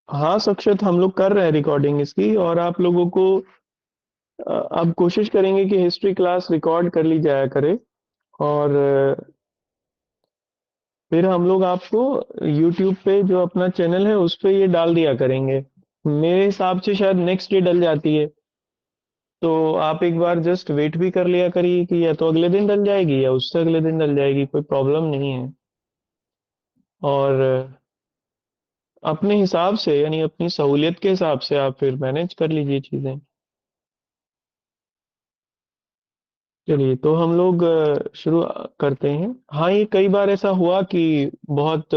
हाँ सक्षत, हम लोग कर रहे हैं रिकॉर्डिंग इसकी, और आप लोगों को अब कोशिश करेंगे कि हिस्ट्री क्लास रिकॉर्ड कर ली जाया करे। और फिर हम लोग आपको यूट्यूब पे जो अपना चैनल है उस पे ये डाल दिया करेंगे। मेरे हिसाब से शायद नेक्स्ट डे डल जाती है। तो आप एक बार जस्ट वेट भी कर लिया करिए कि या तो अगले दिन डल जाएगी या उससे अगले दिन डल जाएगी, कोई प्रॉब्लम नहीं है। और अपने हिसाब से, यानी अपनी सहूलियत के हिसाब से आप फिर मैनेज कर लीजिए चीजें। चलिए, तो हम लोग शुरू करते हैं। हाँ, ये कई बार ऐसा हुआ कि बहुत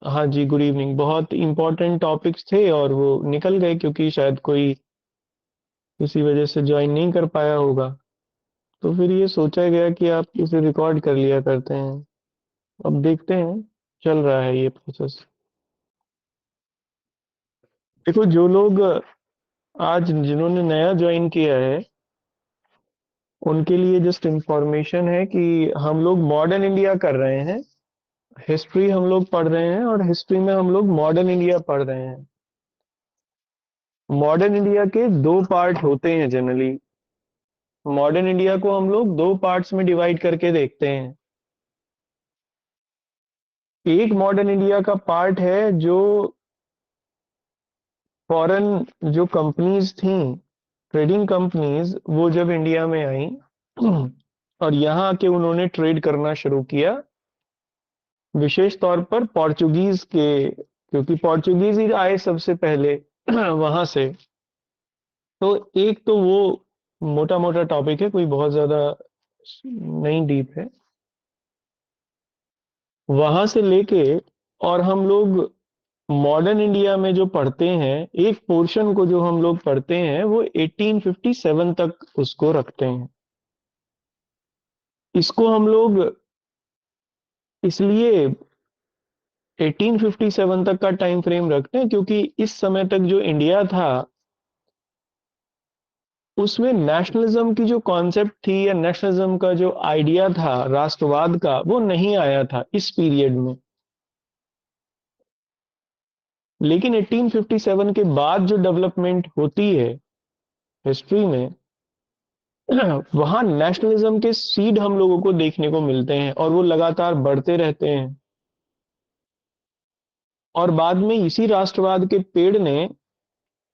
हाँ जी, गुड इवनिंग। बहुत इंपॉर्टेंट टॉपिक्स थे और वो निकल गए क्योंकि शायद कोई किसी वजह से ज्वाइन नहीं कर पाया होगा। तो फिर ये सोचा गया कि आप इसे रिकॉर्ड कर लिया करते हैं। अब देखते हैं, चल रहा है ये प्रोसेस। देखो, जो लोग आज जिन्होंने नया ज्वाइन किया है उनके लिए जस्ट इंफॉर्मेशन है कि हम लोग मॉडर्न इंडिया कर रहे हैं। हिस्ट्री हम लोग पढ़ रहे हैं और हिस्ट्री में हम लोग मॉडर्न इंडिया पढ़ रहे हैं। मॉडर्न इंडिया के दो पार्ट होते हैं जनरली। मॉडर्न इंडिया को हम लोग दो पार्ट्स में डिवाइड करके देखते हैं। एक मॉडर्न इंडिया का पार्ट है जो फॉरेन जो कंपनीज थी, ट्रेडिंग कंपनीज, वो जब इंडिया में आई और यहाँ आके उन्होंने ट्रेड करना शुरू किया, विशेष तौर पर पोर्चुगीज के, क्योंकि पोर्चुगीज ही आए सबसे पहले वहां से। तो एक तो वो मोटा मोटा टॉपिक है, कोई बहुत ज्यादा नहीं डीप है। वहां से लेके और हम लोग मॉडर्न इंडिया में जो पढ़ते हैं, एक पोर्शन को जो हम लोग पढ़ते हैं वो 1857 तक उसको रखते हैं। इसको हम लोग इसलिए 1857 तक का टाइम फ्रेम रखते हैं क्योंकि इस समय तक जो इंडिया था उसमें नेशनलिज्म की जो कॉन्सेप्ट थी या नेशनलिज्म का जो आइडिया था राष्ट्रवाद का, वो नहीं आया था इस पीरियड में। लेकिन 1857 के बाद जो डेवलपमेंट होती है हिस्ट्री में, वहां नेशनलिज्म के सीड हम लोगों को देखने को मिलते हैं और वो लगातार बढ़ते रहते हैं। और बाद में इसी राष्ट्रवाद के पेड़ ने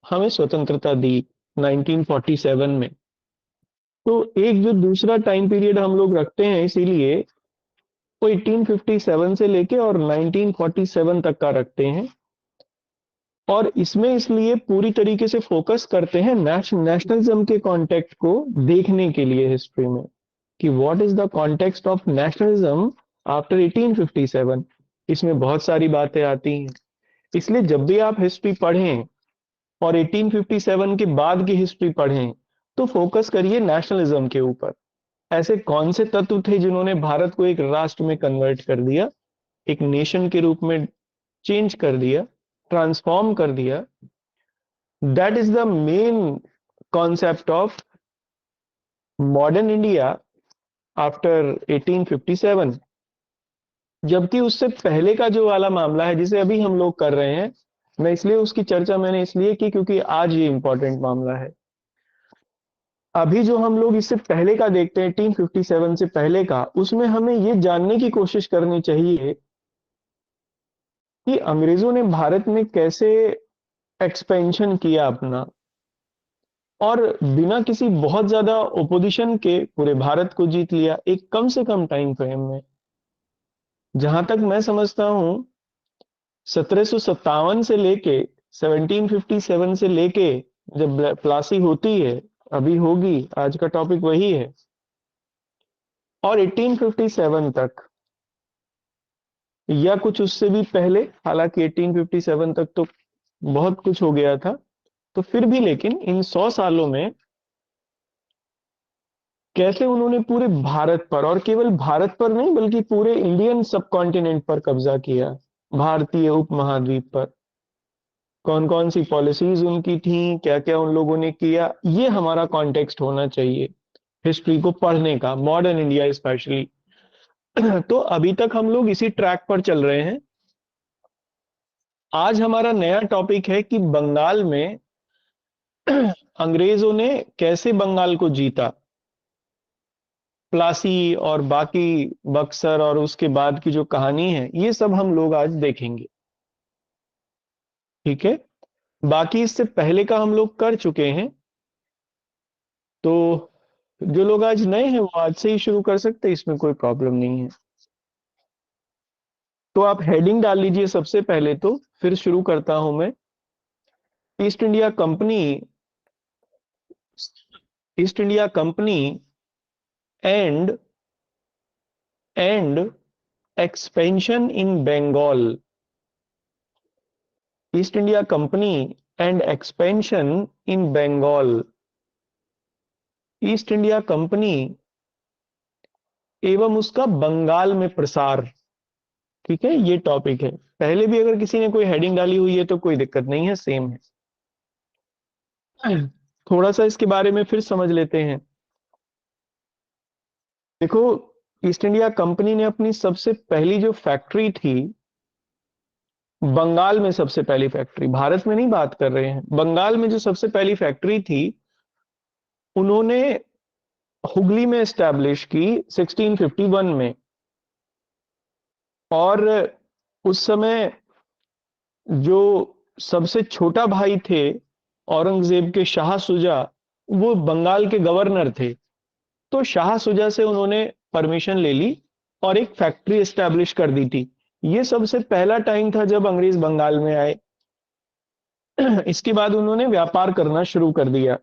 हमें स्वतंत्रता दी 1947 में। तो एक जो दूसरा टाइम पीरियड हम लोग रखते हैं इसीलिए वो 1857 से लेके और 1947 तक का रखते हैं। और इसमें इसलिए पूरी तरीके से फोकस करते हैं नेशनलिज्म के कॉन्टेक्स्ट को देखने के लिए हिस्ट्री में, कि what is the context of nationalism after 1857। इसमें बहुत सारी बातें आती हैं। इसलिए जब भी आप हिस्ट्री पढ़ें और 1857 के बाद की हिस्ट्री पढ़ें तो फोकस करिए नेशनलिज्म के ऊपर। ऐसे कौन से तत्व थे जिन्होंने भारत को एक राष्ट्र में कन्वर्ट कर दिया, एक नेशन के रूप में चेंज कर दिया, ट्रांसफॉर्म कर दिया। That is the main concept of modern India after 1857। जबकि उससे पहले का जो वाला मामला है जिसे अभी हम लोग कर रहे हैं, मैं इसलिए उसकी चर्चा मैंने इसलिए की क्योंकि आज ये इंपॉर्टेंट मामला है। अभी जो हम लोग इससे पहले का देखते हैं, 1857 से पहले का, उसमें हमें ये जानने की कोशिश करनी चाहिए कि अंग्रेजों ने भारत में कैसे एक्सपेंशन किया अपना, और बिना किसी बहुत ज्यादा ओपोजिशन के पूरे भारत को जीत लिया एक कम से कम टाइम फ्रेम में। जहां तक मैं समझता हूं, 1757 से लेके 1757 से लेके जब प्लासी होती है, अभी होगी, आज का टॉपिक वही है, और 1857 तक या कुछ उससे भी पहले, हालांकि 1857 तक तो बहुत कुछ हो गया था, तो फिर भी लेकिन इन 100 सालों में कैसे उन्होंने पूरे भारत पर, और केवल भारत पर नहीं बल्कि पूरे इंडियन सब कॉन्टिनेंट पर कब्जा किया, भारतीय उपमहाद्वीप पर। कौन कौन सी पॉलिसीज उनकी थी, क्या क्या उन लोगों ने किया, ये हमारा कॉन्टेक्स्ट होना चाहिए हिस्ट्री को पढ़ने का, मॉडर्न इंडिया स्पेशली। तो अभी तक हम लोग इसी ट्रैक पर चल रहे हैं। आज हमारा नया टॉपिक है कि बंगाल में अंग्रेजों ने कैसे बंगाल को जीता। प्लासी और बाकी बक्सर और उसके बाद की जो कहानी है, ये सब हम लोग आज देखेंगे। ठीक है। बाकी इससे पहले का हम लोग कर चुके हैं, तो जो लोग आज नए हैं वो आज से ही शुरू कर सकते हैं, इसमें कोई प्रॉब्लम नहीं है। तो आप हेडिंग डाल लीजिए सबसे पहले, तो फिर शुरू करता हूं मैं। East India Company, East India Company and and expansion in Bengal. East India Company and expansion in Bengal. East India Company एवं उसका बंगाल में प्रसार। ठीक है, ये टॉपिक है। पहले भी अगर किसी ने कोई हेडिंग डाली हुई है तो कोई दिक्कत नहीं है, सेम है। थोड़ा सा इसके बारे में फिर समझ लेते हैं। देखो, ईस्ट इंडिया कंपनी ने अपनी सबसे पहली जो फैक्ट्री थी बंगाल में, सबसे पहली फैक्ट्री, भारत में नहीं बात कर रहे हैं, बंगाल में जो सबसे पहली फैक्ट्री थी उन्होंने हुगली में एस्टैब्लिश की 1651 में। और उस समय जो सबसे छोटा भाई थे औरंगजेब के, शाह सुजा, वो बंगाल के गवर्नर थे। तो शाह सुजा से उन्होंने परमिशन ले ली और एक फैक्ट्री एस्टैब्लिश कर दी थी। ये सबसे पहला टाइम था जब अंग्रेज बंगाल में आए। इसके बाद उन्होंने व्यापार करना शुरू कर दिया।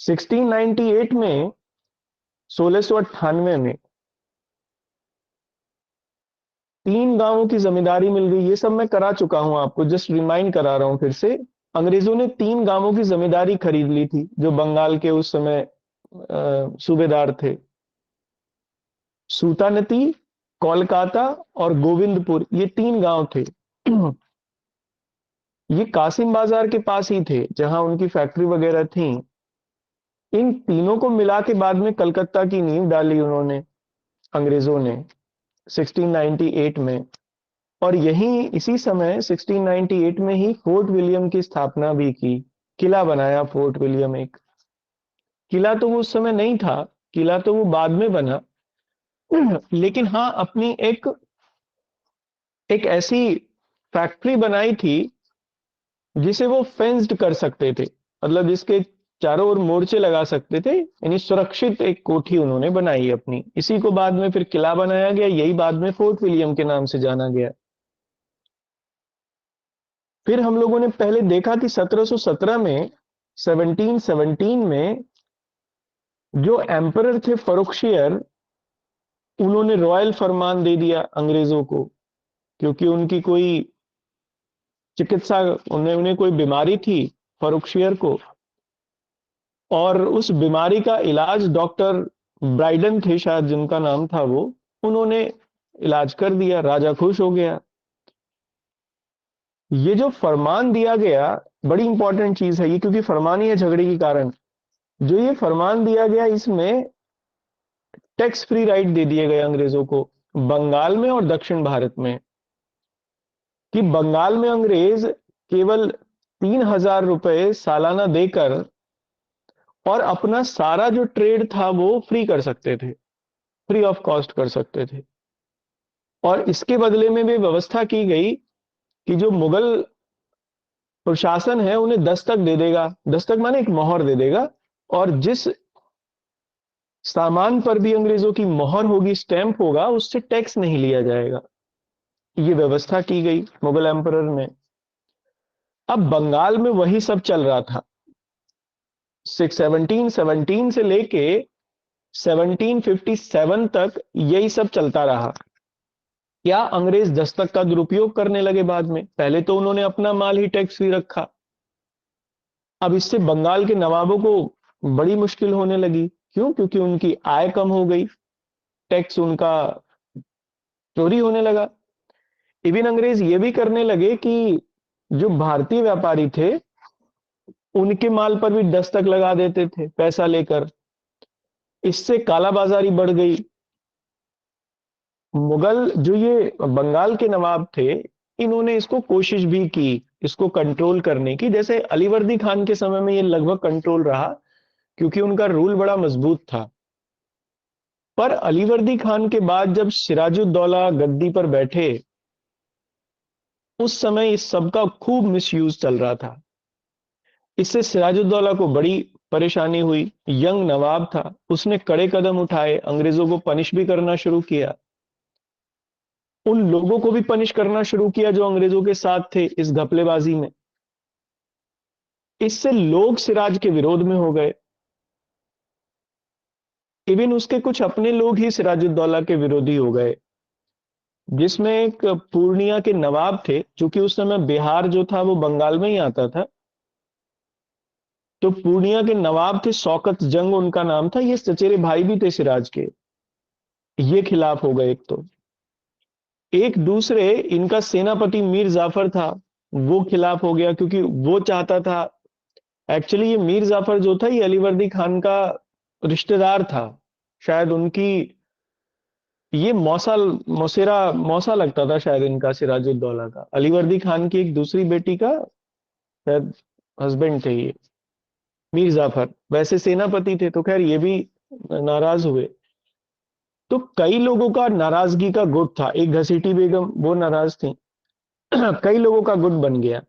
1698 में, 1698 में 3 गांवों की जमींदारी मिल गई। ये सब मैं करा चुका हूं, आपको जस्ट रिमाइंड करा रहा हूं फिर से। अंग्रेजों ने 3 गांवों की जमींदारी खरीद ली थी, जो बंगाल के उस समय सूबेदार थे। सूतानती, कोलकाता और गोविंदपुर, ये 3 गांव थे। ये कासिम बाजार के पास ही थे जहां उनकी फैक्ट्री वगैरह थी। इन तीनों को मिला के बाद में कलकत्ता की नींव डाली उन्होंने, अंग्रेजों ने, 1698 में। और यहीं इसी समय 1698 में ही फोर्ट विलियम की स्थापना भी की। किला बनाया फोर्ट विलियम एक। किला तो वो उस समय नहीं था, किला तो वो बाद में बना। लेकिन हाँ, अपनी एक एक ऐसी फैक्ट्री बनाई थी जिसे वो फेंस्ड कर सकते थे, मतलब जिसके चारों ओर मोर्चे लगा सकते थे, यानी सुरक्षित एक कोठी उन्होंने बनाई अपनी। इसी को बाद में फिर किला बनाया गया, यही बाद में फोर्ट विलियम के नाम से जाना गया। फिर हम लोगों ने पहले देखा कि 1717 में, 1717 में जो एम्परर थे फरुखशियर, उन्होंने रॉयल फरमान दे दिया अंग्रेजों को, क्योंकि उनकी कोई चिकित्सा, उन्हें उन्हें कोई बीमारी थी फरुखशियर को, और उस बीमारी का इलाज डॉक्टर ब्राइडन थे शायद जिनका नाम था वो, उन्होंने इलाज कर दिया। राजा खुश हो गया। ये जो फरमान दिया गया, बड़ी इंपॉर्टेंट चीज है ये, क्योंकि फरमान ही है झगड़े के कारण। जो ये फरमान दिया गया, इसमें टैक्स फ्री राइट दे दिए गए अंग्रेजों को बंगाल में और दक्षिण भारत में। कि बंगाल में अंग्रेज केवल 3000 रुपए सालाना देकर और अपना सारा जो ट्रेड था वो फ्री कर सकते थे, फ्री ऑफ कॉस्ट कर सकते थे। और इसके बदले में भी व्यवस्था की गई कि जो मुगल प्रशासन है उन्हें दस्तक दे देगा, दस्तक माने एक मोहर दे देगा, और जिस सामान पर भी अंग्रेजों की मोहर होगी, स्टैंप होगा, उससे टैक्स नहीं लिया जाएगा। ये व्यवस्था की गई मुगल एम्परर में। अब बंगाल में वही सब चल रहा था। 1717 से लेके 1757 तक यही सब चलता रहा। क्या अंग्रेज दस्तक का दुरुपयोग करने लगे बाद में? पहले तो उन्होंने अपना माल ही टैक्स फ्री रखा। अब इससे बंगाल के नवाबों को बड़ी मुश्किल होने लगी। क्यों? क्योंकि उनकी आय कम हो गई, टैक्स उनका चोरी होने लगा। इवन अंग्रेज ये भी करने लगे कि जो भारतीय व्यापारी थे उनके माल पर भी दस्तक लगा देते थे पैसा लेकर। इससे कालाबाजारी बढ़ गई। मुगल जो ये बंगाल के नवाब थे, इन्होंने इसको कोशिश भी की, इसको कंट्रोल करने की। जैसे अलीवर्दी खान के समय में ये लगभग कंट्रोल रहा, क्योंकि उनका रूल बड़ा मजबूत था। पर अलीवर्दी खान के बाद जब सिराजुद्दौला गद्दी पर बैठे, उस समय इस सब का खूब मिसयूज चल रहा था। इससे सिराजुद्दौला को बड़ी परेशानी हुई। यंग नवाब था, उसने कड़े कदम उठाए, अंग्रेजों को पनिश भी करना शुरू किया। उन लोगों को भी पनिश करना शुरू किया जो अंग्रेजों के साथ थे इस घपलेबाजी में। इससे लोग सिराज के विरोध में हो गए। इवन उसके कुछ अपने लोग ही सिराजुद्दौला के विरोधी हो गए, जिसमें एक पूर्णिया के नवाब थे, जो कि उस समय बिहार जो था वो बंगाल में ही आता था। तो पूर्णिया के नवाब थे, शौकत जंग उनका नाम था। ये चचेरे भाई भी थे सिराज के। ये खिलाफ हो गए। एक तो एक दूसरे इनका सेनापति मीर जाफर था, वो खिलाफ हो गया, क्योंकि वो चाहता था। एक्चुअली ये मीर जाफर जो था, ये अलीवर्दी खान का रिश्तेदार था। शायद उनकी ये मौसा मौसेरा मौसा लगता था शायद इनका, सिराजुद्दौला का, अलीवर्दी खान की एक दूसरी बेटी का शायद हस्बैंड थे ये मीर जाफर। वैसे सेनापति थे, तो खैर ये भी नाराज हुए। तो कई लोगों का नाराजगी का गुट था। एक घसीटी बेगम, वो नाराज थी। कई लोगों का गुट बन गया।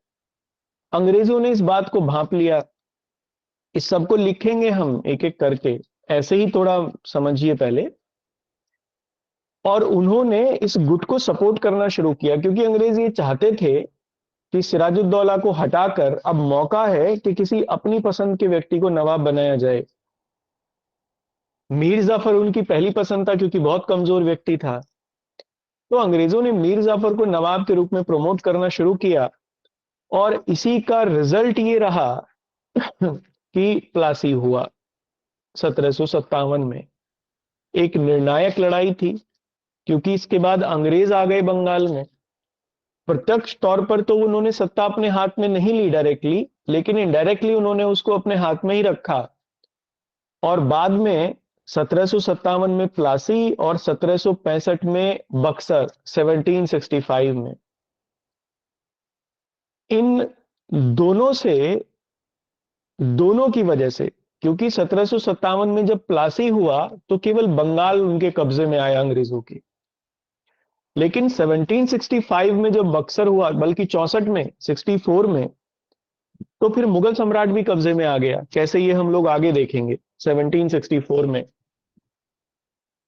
अंग्रेजों ने इस बात को भांप लिया। इस सबको लिखेंगे हम एक एक करके, ऐसे ही थोड़ा समझिए पहले। और उन्होंने इस गुट को सपोर्ट करना शुरू किया, क्योंकि अंग्रेज ये चाहते थे कि सिराजुद्दौला को हटाकर अब मौका है कि किसी अपनी पसंद के व्यक्ति को नवाब बनाया जाए। मीर जाफर उनकी पहली पसंद था, क्योंकि बहुत कमजोर व्यक्ति था। तो अंग्रेजों ने मीर जाफर को नवाब के रूप में प्रमोट करना शुरू किया। और इसी का रिजल्ट ये रहा कि प्लासी हुआ 1757 में। एक निर्णायक लड़ाई थी, क्योंकि इसके बाद अंग्रेज आ गए बंगाल में। प्रत्यक्ष तौर पर तो उन्होंने सत्ता अपने हाथ में नहीं ली डायरेक्टली, लेकिन इनडायरेक्टली उन्होंने उसको अपने हाथ में ही रखा। और बाद में 1757 में प्लासी और 1765 में बक्सर, 1765 में, इन दोनों से, दोनों की वजह से, क्योंकि 1757 में जब प्लासी हुआ तो केवल बंगाल उनके कब्जे में आया अंग्रेजों की। लेकिन 1765 में जब बक्सर हुआ, बल्कि 64 में, 64 में, तो फिर मुगल सम्राट भी कब्जे में आ गया। कैसे, ये हम लोग आगे देखेंगे। 1764 में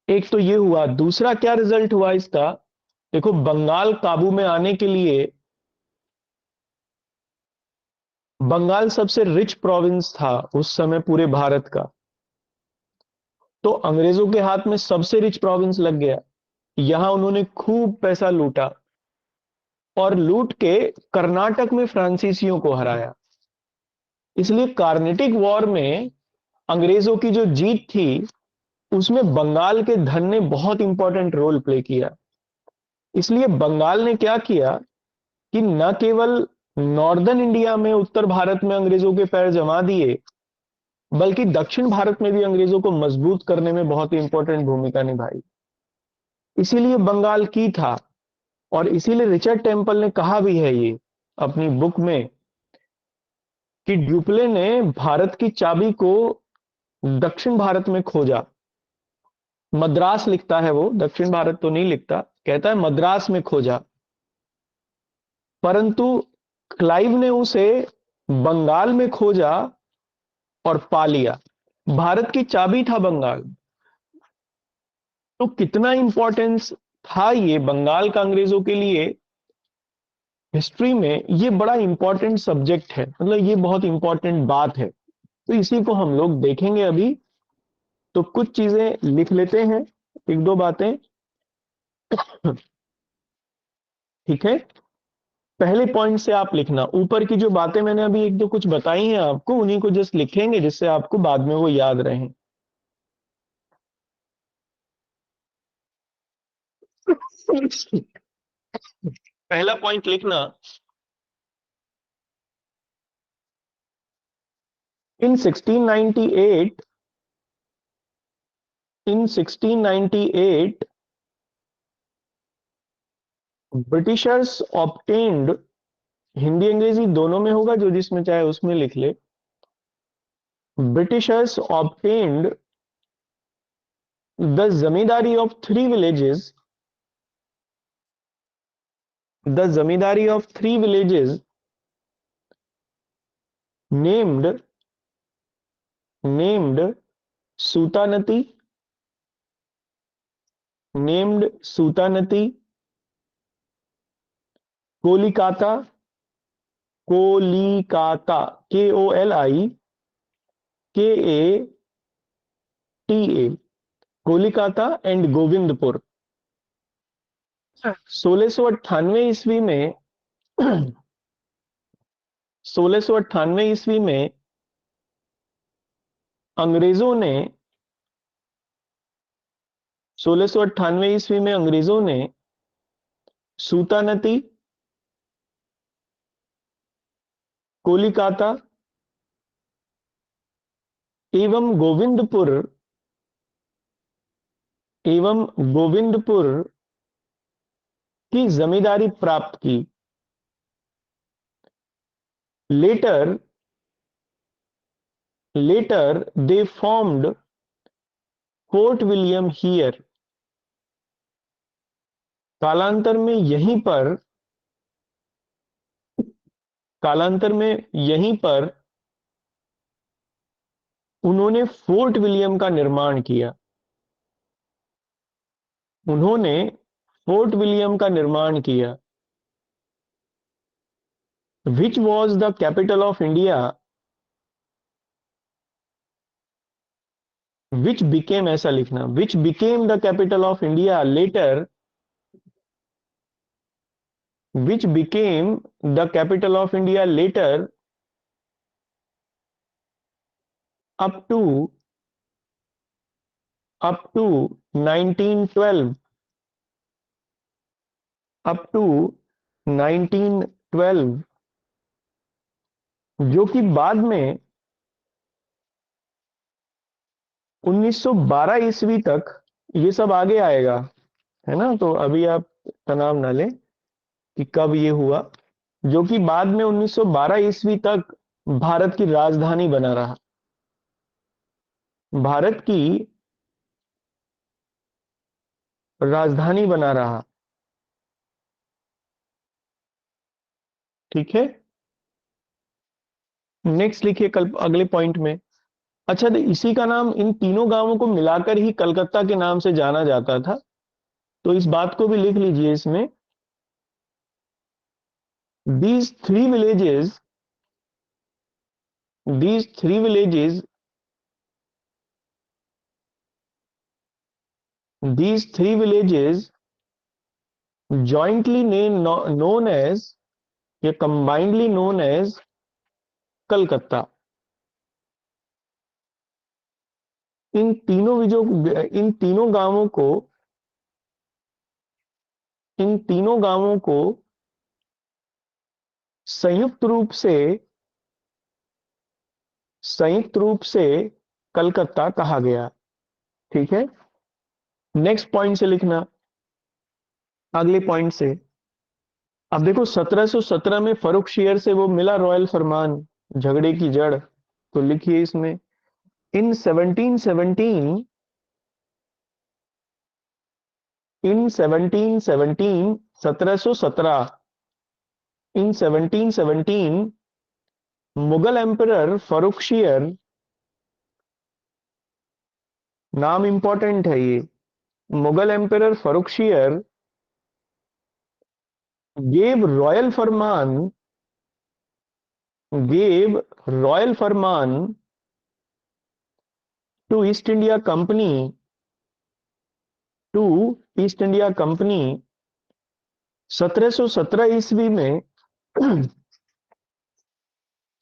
एक तो ये हुआ। दूसरा क्या रिजल्ट हुआ इसका, देखो, बंगाल काबू में आने के लिए, बंगाल सबसे रिच प्रोविंस था उस समय पूरे भारत का। तो अंग्रेजों के हाथ में सबसे रिच प्रोविंस लग गया। यहां उन्होंने खूब पैसा लूटा, और लूट के कर्नाटक में फ्रांसीसियों को हराया। इसलिए कार्नेटिक वॉर में अंग्रेजों की जो जीत थी, उसमें बंगाल के धन ने बहुत इंपॉर्टेंट रोल प्ले किया। इसलिए बंगाल ने क्या किया कि न केवल नॉर्दर्न इंडिया में, उत्तर भारत में अंग्रेजों के पैर जमा दिए, बल्कि दक्षिण भारत में भी अंग्रेजों को मजबूत करने में बहुत इंपॉर्टेंट भूमिका निभाई। इसीलिए बंगाल की था। और इसीलिए रिचर्ड टेम्पल ने कहा भी है ये अपनी बुक में, कि ड्यूप्ले ने भारत की चाबी को दक्षिण भारत में खोजा। मद्रास लिखता है वो, दक्षिण भारत तो नहीं लिखता, कहता है मद्रास में खोजा। परंतु क्लाइव ने उसे बंगाल में खोजा और पा लिया। भारत की चाबी था बंगाल। तो कितना इंपॉर्टेंस था ये बंगाल का अंग्रेजों के लिए हिस्ट्री में, ये बड़ा इंपॉर्टेंट सब्जेक्ट है। मतलब ये बहुत इंपॉर्टेंट बात है। तो इसी को हम लोग देखेंगे अभी। तो कुछ चीजें लिख लेते हैं, एक दो बातें। ठीक है, पहले पॉइंट से आप लिखना। ऊपर की जो बातें मैंने अभी एक दो कुछ बताई हैं आपको, उन्हीं को जस्ट लिखेंगे, जिससे आपको बाद में वो याद रहे। पहला पॉइंट लिखना, इन 1698, इन 1698 ब्रिटिशर्स ऑब्टेन्ड, हिंदी अंग्रेजी दोनों में होगा, जो जिसमें चाहे उसमें लिख ले। Britishers obtained the zamindari of three villages, the zamindari of three villages named named Sutanati, named Sutanati, Kolikata, Kolikata, KOLIKATA, Kolikata and Govindpur. 1698 ईस्वी में 1698 ईस्वी में अंग्रेजों ने 1698 ईस्वी में अंग्रेजों ने सूतानती, कोलिकाता एवं गोविंदपुर की जमींदारी प्राप्त की। Later they formed Fort William here, कालांतर में यहीं पर उन्होंने फोर्ट विलियम का निर्माण किया। उन्होंने फोर्ट विलियम का निर्माण किया। Which was the capital of India, which became, ऐसा लिखना, which became the capital of India letter, which became the capital of India later up to 1912, up to 1912, जो कि बाद में 1912 ईस्वी तक, ये सब आगे आएगा, है ना, तो अभी आप तनाव ना लें कि कब ये हुआ, जो कि बाद में 1912 ईस्वी तक भारत की राजधानी बना रहा, भारत की राजधानी बना रहा। ठीक है, नेक्स्ट लिखिए कल अगले पॉइंट में। अच्छा, तो इसी का नाम, इन तीनों गांवों को मिलाकर ही कलकत्ता के नाम से जाना जाता था, तो इस बात को भी लिख लीजिए इसमें। these three villages these three villages these three villages jointly known as या combinedly known as कलकत्ता। इन तीनों गांवों को संयुक्त रूप से कलकत्ता कहा गया। ठीक है, नेक्स्ट पॉइंट से लिखना, अगले पॉइंट से। अब देखो 1717 में फर्रुखशियर से वो मिला रॉयल फरमान, झगड़े की जड़, तो लिखिए इसमें, इन 1717 1717 इन 1717 मुगल एम्परर फर्रुखशियर, नाम इंपॉर्टेंट है ये, Mughal emperor Farrukhsiyar gave royal farman to East India Company 1717 ईस्वी में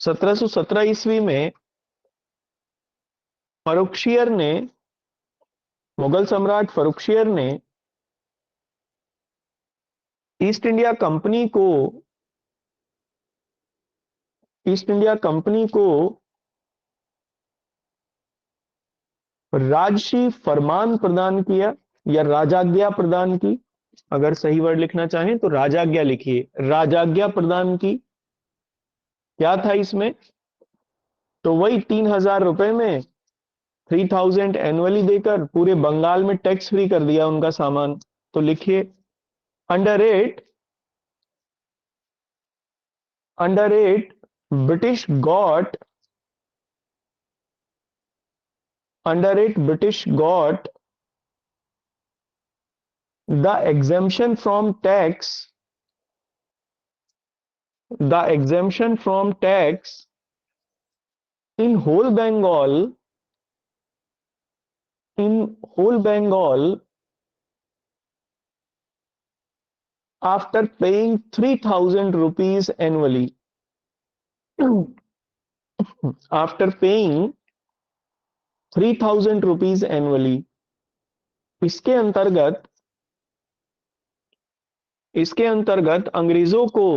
1717 ईस्वी में फर्रुखशियर ने, मुगल सम्राट फर्रुखशियर ने ईस्ट इंडिया कंपनी को राजसी फरमान प्रदान किया या राजाज्ञा प्रदान की। अगर सही वर्ड लिखना चाहें तो राजाज्ञा लिखिए, राजाज्ञा प्रदान की। क्या था इसमें? तो वही 3,000 रुपए में 3,000 एनुअली देकर पूरे बंगाल में टैक्स फ्री कर दिया उनका सामान। तो लिखिए, under it, under it British got, under it British got the exemption from tax, the exemption from tax in whole Bengal, in whole Bengal after paying 3,000 rupees annually, after paying 3,000 rupees annually। इसके अंतर्गत, इसके अंतर्गत अंग्रेजों को,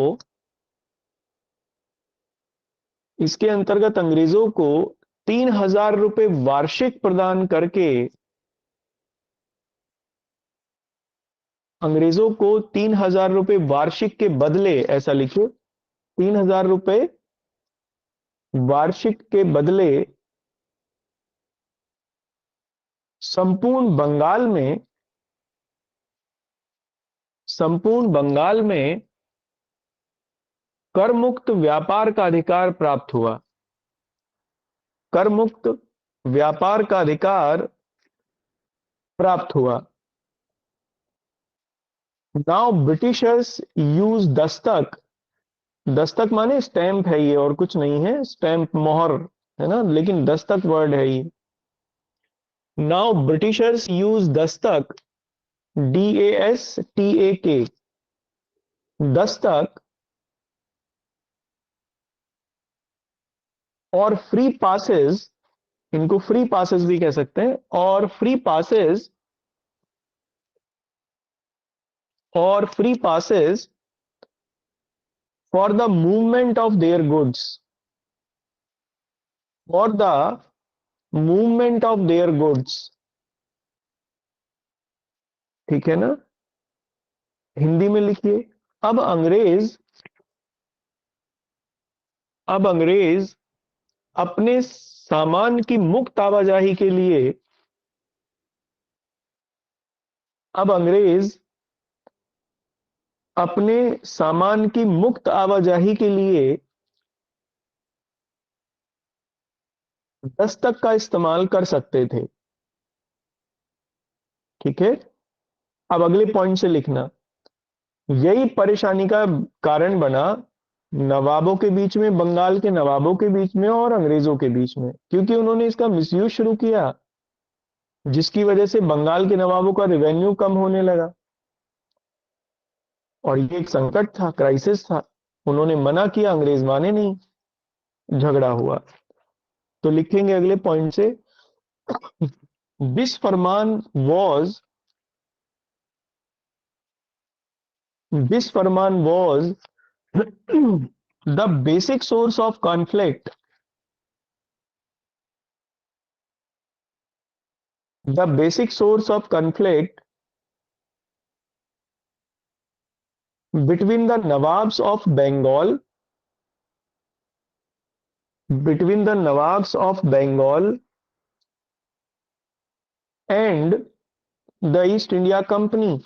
इसके अंतर्गत अंग्रेजों को 3,000 रुपए वार्षिक प्रदान करके, अंग्रेजों को 3,000 रुपए वार्षिक के बदले, ऐसा लिखिए, 3,000 रुपए वार्षिक के बदले संपूर्ण बंगाल में, संपूर्ण बंगाल में कर मुक्त व्यापार का अधिकार प्राप्त हुआ, कर मुक्त व्यापार का अधिकार प्राप्त हुआ। Now Britishers use Dastak, Dastak माने स्टैंप है ये, और कुछ नहीं है, स्टैंप मोहर है ना, लेकिन दस्तक वर्ड है ये। Now Britishers use Dastak, DASTAK, Dastak और फ्री पासेस, इनको फ्री पासेस भी कह सकते हैं, और फ्री पासेस, और free passes for the movement of their goods, for the movement of their goods. ठीक है ना, हिंदी में लिखिए। अब अंग्रेज, अब अंग्रेज अपने सामान की मुक्त आवाजाही के लिए, अब अंग्रेज अपने सामान की मुक्त आवाजाही के लिए दस्तक का इस्तेमाल कर सकते थे। ठीक है, अब अगले पॉइंट से लिखना। यही परेशानी का कारण बना नवाबों के बीच में, बंगाल के नवाबों के बीच में और अंग्रेजों के बीच में, क्योंकि उन्होंने इसका मिसयूज शुरू किया, जिसकी वजह से बंगाल के नवाबों का रेवेन्यू कम होने लगा, और ये एक संकट था, क्राइसिस था। उन्होंने मना किया, अंग्रेज माने नहीं, झगड़ा हुआ। तो लिखेंगे अगले पॉइंट से, this Farman was, this Farman was the basic source of conflict, the basic source of conflict between the Nawabs of Bengal, between the Nawabs of Bengal and the East India Company,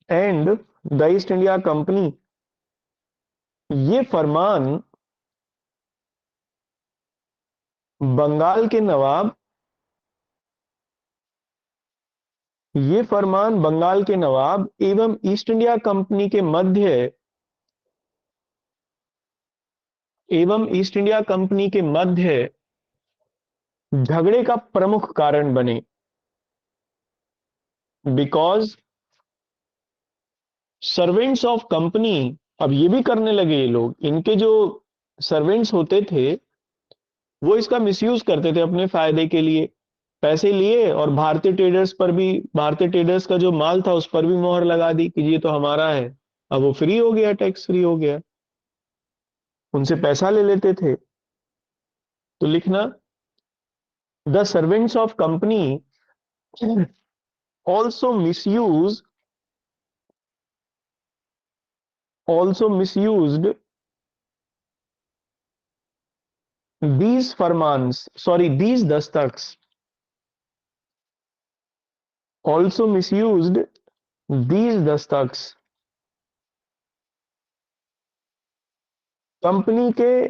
and the East India Company। ये फरमान बंगाल के नवाब, ये फरमान बंगाल के नवाब एवं east India company के मध्य, एवं east India company के मध्य झगड़े का प्रमुख कारण बने। बिकॉज सर्वेंट्स ऑफ कंपनी, अब ये भी करने लगे ये लोग, इनके जो सर्वेंट्स होते थे वो इसका मिसयूज करते थे अपने फायदे के लिए, पैसे लिए और भारतीय ट्रेडर्स पर भी, भारतीय ट्रेडर्स का जो माल था उस पर भी मोहर लगा दी कि ये तो हमारा है। अब वो फ्री हो गया, टैक्स फ्री हो गया, उनसे पैसा ले लेते थे। तो लिखना, the servants of company also misused these farmans, sorry these dastak, also misused these dastak company के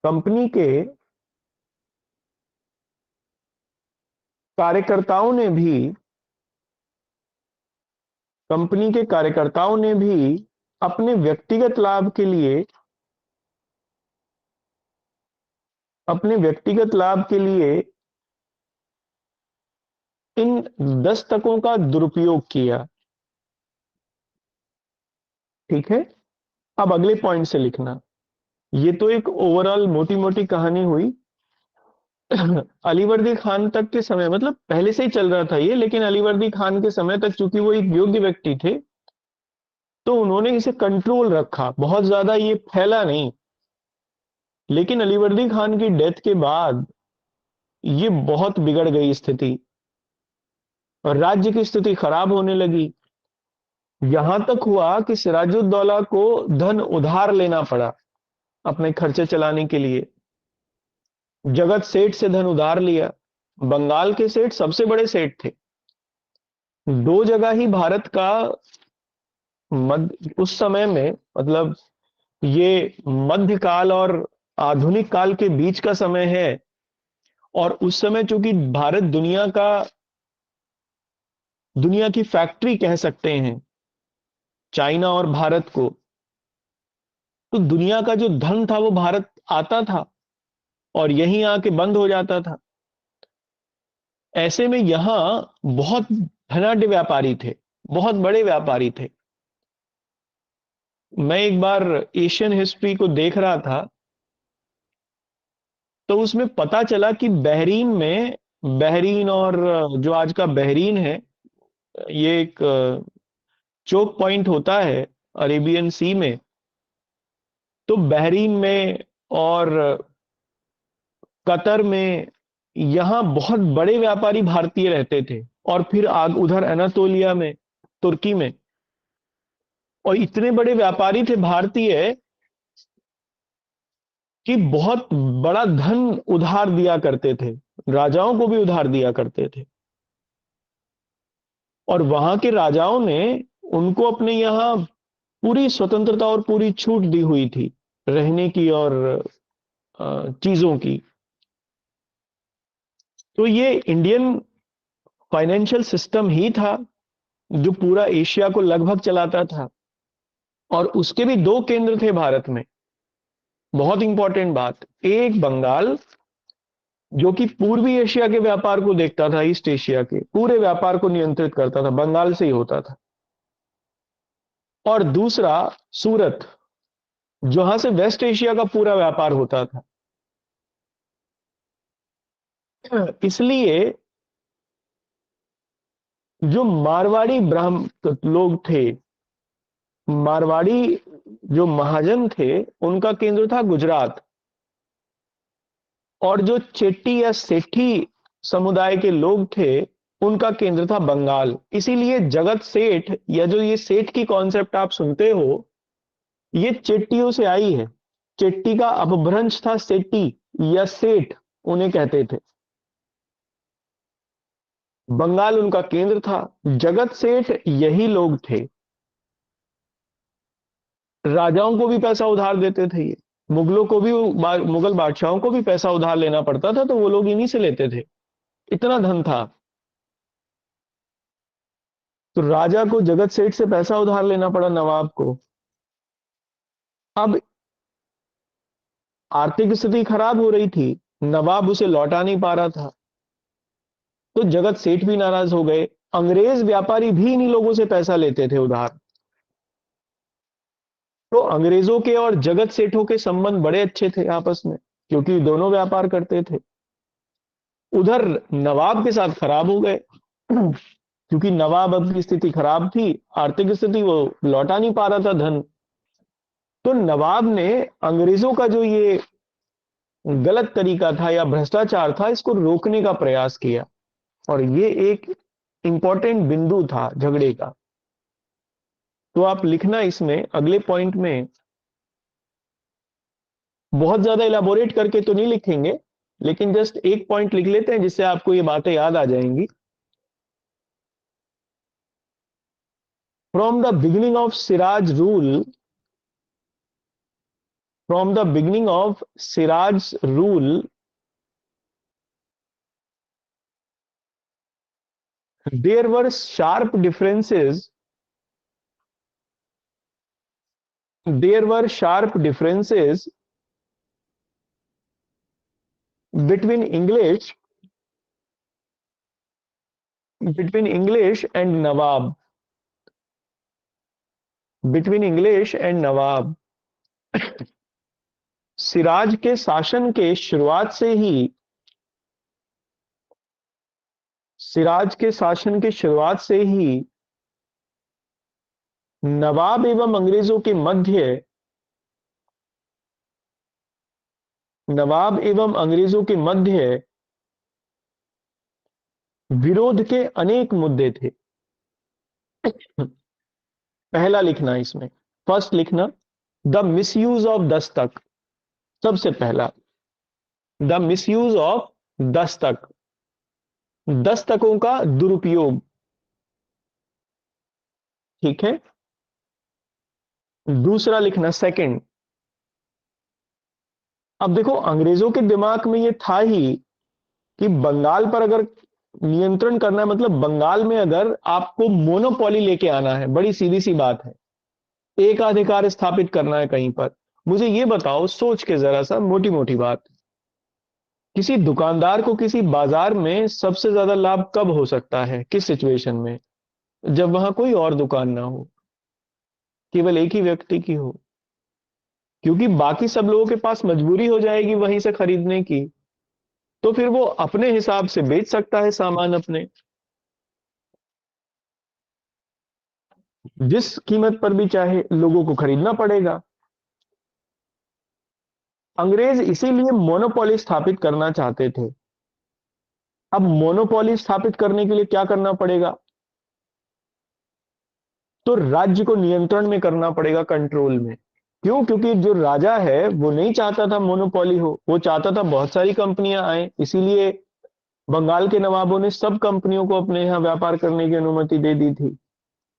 कंपनी के कार्यकर्ताओं ने भी कंपनी के कार्यकर्ताओं ने भी अपने व्यक्तिगत लाभ के लिए इन दस्तकों का दुरुपयोग किया। ठीक है, अब अगले पॉइंट से लिखना। ये तो एक ओवरऑल मोटी मोटी कहानी हुई अलीवर्दी खान तक के समय, मतलब पहले से ही चल रहा था ये, लेकिन अलीवर्दी खान के समय तक चूंकि वो एक योग्य व्यक्ति थे तो उन्होंने इसे कंट्रोल रखा, बहुत ज्यादा ये फैला नहीं। लेकिन अलीवर्दी खान की डेथ के बाद ये बहुत बिगड़ गई स्थिति और राज्य की स्थिति खराब होने लगी। यहां तक हुआ कि सिराजुद्दौला को धन उधार लेना पड़ा अपने खर्चे चलाने के लिए। जगत सेठ से धन उधार लिया। बंगाल के सेठ सबसे बड़े सेठ थे। दो जगह ही भारत का उस समय में, मतलब ये मध्यकाल और आधुनिक काल के बीच का समय है, और उस समय चूंकि भारत दुनिया की फैक्ट्री कह सकते हैं चाइना और भारत को, तो दुनिया का जो धन था वो भारत आता था और यहीं आके बंद हो जाता था। ऐसे में यहां बहुत धनाढ्य व्यापारी थे, बहुत बड़े व्यापारी थे। मैं एक बार एशियन हिस्ट्री को देख रहा था तो उसमें पता चला कि बहरीन और जो आज का बहरीन है, ये एक चोक पॉइंट होता है अरेबियन सी में। तो बहरीन में और कतर में यहां बहुत बड़े व्यापारी भारतीय रहते थे, और फिर आग उधर अनातोलिया में, तुर्की में, और इतने बड़े व्यापारी थे भारतीय कि बहुत बड़ा धन उधार दिया करते थे, राजाओं को भी उधार दिया करते थे। और वहां के राजाओं ने उनको अपने यहां पूरी स्वतंत्रता और पूरी छूट दी हुई थी रहने की और चीजों की। तो ये इंडियन फाइनेंशियल सिस्टम ही था जो पूरा एशिया को लगभग चलाता था, और उसके भी दो केंद्र थे भारत में। बहुत इंपॉर्टेंट बात, एक बंगाल जो कि पूर्वी एशिया के व्यापार को देखता था, ईस्ट एशिया के पूरे व्यापार को नियंत्रित करता था, बंगाल से ही होता था। और दूसरा सूरत, जहां से वेस्ट एशिया का पूरा व्यापार होता था। इसलिए जो मारवाड़ी ब्राह्मण लोग थे, मारवाड़ी जो महाजन थे, उनका केंद्र था गुजरात। और जो चेट्टी या सेठी समुदाय के लोग थे, उनका केंद्र था बंगाल। इसीलिए जगत सेठ, या जो ये सेठ की कॉन्सेप्ट आप सुनते हो, ये चेट्टियों से आई है। चेट्टी का अपभ्रंश था सेट्टी या सेठ, उन्हें कहते थे। बंगाल उनका केंद्र था। जगत सेठ यही लोग थे। राजाओं को भी पैसा उधार देते थे ये। मुगलों को भी, मुगल बादशाहों को भी पैसा उधार लेना पड़ता था तो वो लोग इन्हीं से लेते थे, इतना धन था। तो राजा को जगत सेठ से पैसा उधार लेना पड़ा, नवाब को। अब आर्थिक स्थिति खराब हो रही थी, नवाब उसे लौटा नहीं पा रहा था, तो जगत सेठ भी नाराज हो गए। अंग्रेज व्यापारी भी इन्हीं लोगों से पैसा लेते थे उधार। तो अंग्रेजों के और जगत सेठों के संबंध बड़े अच्छे थे आपस में, क्योंकि दोनों व्यापार करते थे। उधर नवाब के साथ खराब हो गए क्योंकि नवाब अब की स्थिति खराब थी, आर्थिक स्थिति, वो लौटा नहीं पा रहा था धन। तो नवाब ने अंग्रेजों का जो ये गलत तरीका था या भ्रष्टाचार था, इसको रोकने का प्रयास किया। और ये एक इंपॉर्टेंट बिंदु था झगड़े का। तो आप लिखना इसमें अगले पॉइंट में, बहुत ज्यादा इलाबोरेट करके तो नहीं लिखेंगे, लेकिन जस्ट एक पॉइंट लिख लेते हैं जिससे आपको ये बातें याद आ जाएंगी। From the beginning of Siraj rule, from the beginning of Siraj rule, there were sharp differences, there were sharp differences between English, between English and Nawab, between English and Nawab। Siraj के शासन के शुरुआत से ही, सिराज के शासन की शुरुआत से ही नवाब एवं अंग्रेजों के मध्य, नवाब एवं अंग्रेजों के मध्य विरोध के अनेक मुद्दे थे। पहला लिखना इसमें, फर्स्ट लिखना, द मिसयूज ऑफ दस्तक। सबसे पहला, द मिसयूज ऑफ दस्तक, दस्तकों का दुरुपयोग। ठीक है। दूसरा लिखना, सेकंड, अब देखो अंग्रेजों के दिमाग में ये था ही कि बंगाल पर अगर नियंत्रण करना है, मतलब बंगाल में अगर आपको मोनोपोली लेके आना है, बड़ी सीधी सी बात है, एक अधिकार स्थापित करना है कहीं पर। मुझे ये बताओ सोच के जरा सा, मोटी मोटी बात, किसी दुकानदार को किसी बाजार में सबसे ज्यादा लाभ कब हो सकता है, किस सिचुएशन में? जब वहां कोई और दुकान ना हो, केवल एक ही व्यक्ति की हो, क्योंकि बाकी सब लोगों के पास मजबूरी हो जाएगी वहीं से खरीदने की, तो फिर वो अपने हिसाब से बेच सकता है सामान अपने, जिस कीमत पर भी चाहे लोगों को खरीदना पड़ेगा। अंग्रेज इसीलिए मोनोपोली स्थापित करना चाहते थे। अब मोनोपोली स्थापित करने के लिए क्या करना पड़ेगा? तो राज्य को नियंत्रण में करना पड़ेगा, कंट्रोल में। क्यों? क्योंकि जो राजा है वो नहीं चाहता था मोनोपोली हो, वो चाहता था बहुत सारी कंपनियां आए। इसीलिए बंगाल के नवाबों ने सब कंपनियों को अपने यहाँ व्यापार करने की अनुमति दे दी थी।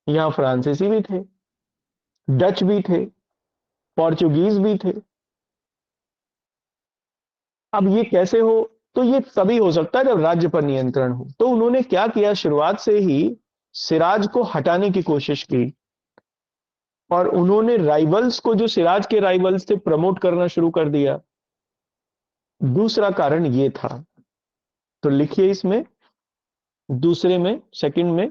यहाँ फ्रांसीसी भी थे, डच भी थे, पोर्चुगीज भी थे। अब ये कैसे हो? तो ये तभी हो सकता है जब राज्य पर नियंत्रण हो। तो उन्होंने क्या किया, शुरुआत से ही सिराज को हटाने की कोशिश की, और उन्होंने राइवल्स को, जो सिराज के राइवल्स थे, प्रमोट करना शुरू कर दिया। दूसरा कारण ये था। तो लिखिए इसमें, दूसरे में, सेकंड में,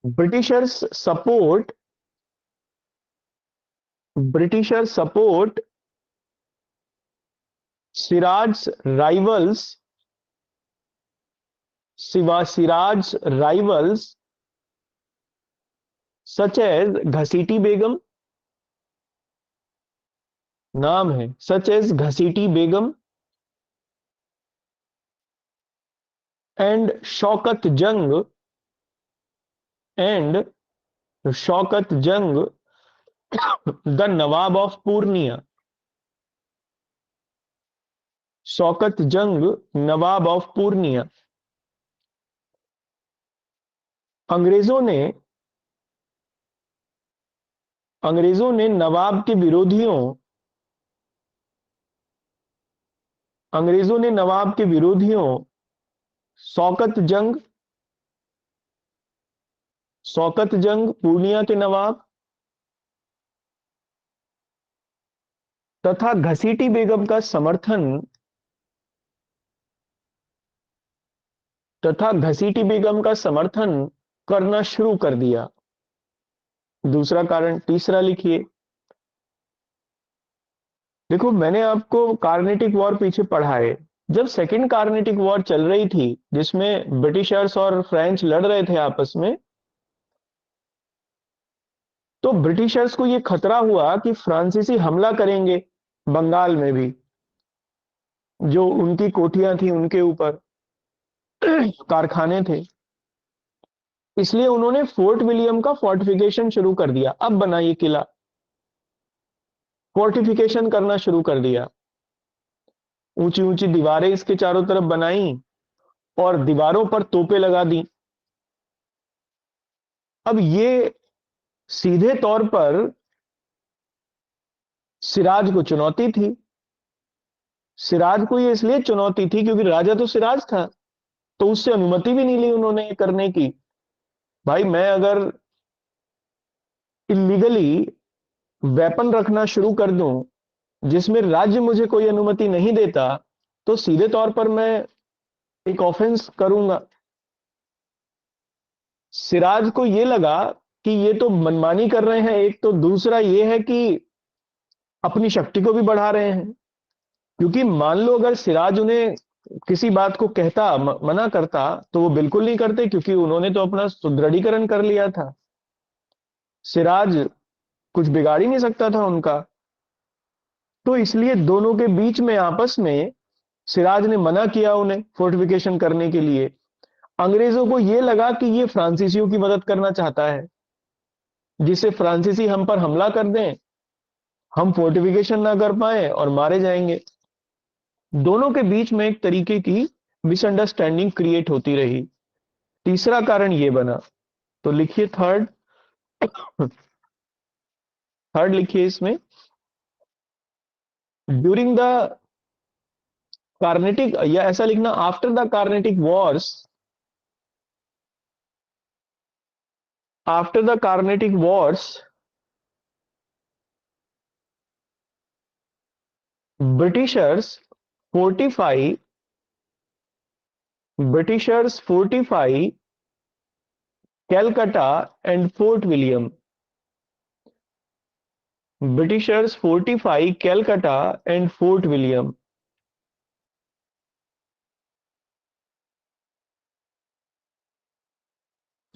Britishers support, Britishers support Siraj rivals, Siraj rivals such as Ghaseti Begum, नाम है, such as Ghaseti Begum and Shaukat Jang, and Shaukat Jang the Nawab of Purnia, Shaukat Jang Nawab of Purnia. अंग्रेजों ने, अंग्रेजों ने नवाब के विरोधियों, अंग्रेजों ने नवाब के विरोधियों शौकत जंग, शौकत जंग पूर्णिया के नवाब तथा घसीटी बेगम का समर्थन, तथा घसीटी बेगम का समर्थन करना शुरू कर दिया। दूसरा कारण। तीसरा लिखिए, देखो मैंने आपको कार्नेटिक वॉर पीछे पढ़ा है। जब सेकेंड कार्नेटिक वॉर चल रही थी, जिसमें ब्रिटिशर्स और फ्रेंच लड़ रहे थे आपस में, तो ब्रिटिशर्स को यह खतरा हुआ कि फ्रांसीसी हमला करेंगे बंगाल में भी। जो उनकी कोठियां थी उनके ऊपर कारखाने थे, इसलिए उन्होंने फोर्ट विलियम का फोर्टिफिकेशन शुरू कर दिया। अब बना ये किला, फोर्टिफिकेशन करना शुरू कर दिया। ऊंची ऊंची दीवारें इसके चारों तरफ बनाई और दीवारों पर तोपें लगा दी। अब ये सीधे तौर पर सिराज को चुनौती थी। सिराज को ये इसलिए चुनौती थी क्योंकि राजा तो सिराज था, तो उससे अनुमति भी नहीं ली उन्होंने करने की। भाई मैं अगर इलीगली वेपन रखना शुरू कर दूं जिसमें राज्य मुझे कोई अनुमति नहीं देता, तो सीधे तौर पर मैं एक ऑफेंस करूंगा। सिराज को ये लगा कि ये तो मनमानी कर रहे हैं एक, तो दूसरा ये है कि अपनी शक्ति को भी बढ़ा रहे हैं। क्योंकि मान लो अगर सिराज उन्हें किसी बात को कहता, मना करता, तो वो बिल्कुल नहीं करते क्योंकि उन्होंने तो अपना सुदृढ़ीकरण कर लिया था। सिराज कुछ बिगाड़ ही नहीं सकता था उनका। तो इसलिए दोनों के बीच में आपस में सिराज ने मना किया उन्हें फोर्टिफिकेशन करने के लिए। अंग्रेजों को यह लगा कि ये फ्रांसीसियों की मदद करना चाहता है, जिससे फ्रांसीसी हम पर हमला कर दें, हम फोर्टिफिकेशन ना कर पाए और मारे जाएंगे। दोनों के बीच में एक तरीके की मिसअंडरस्टैंडिंग क्रिएट होती रही। तीसरा कारण यह बना। तो लिखिए थर्ड, थर्ड लिखिए इसमें, ड्यूरिंग द कार्नेटिक, या ऐसा लिखना after the Carnatic Wars, after the Carnatic Wars Britishers fortify, Britishers fortify Calcutta and fort William, Britishers fortify Calcutta and fort William.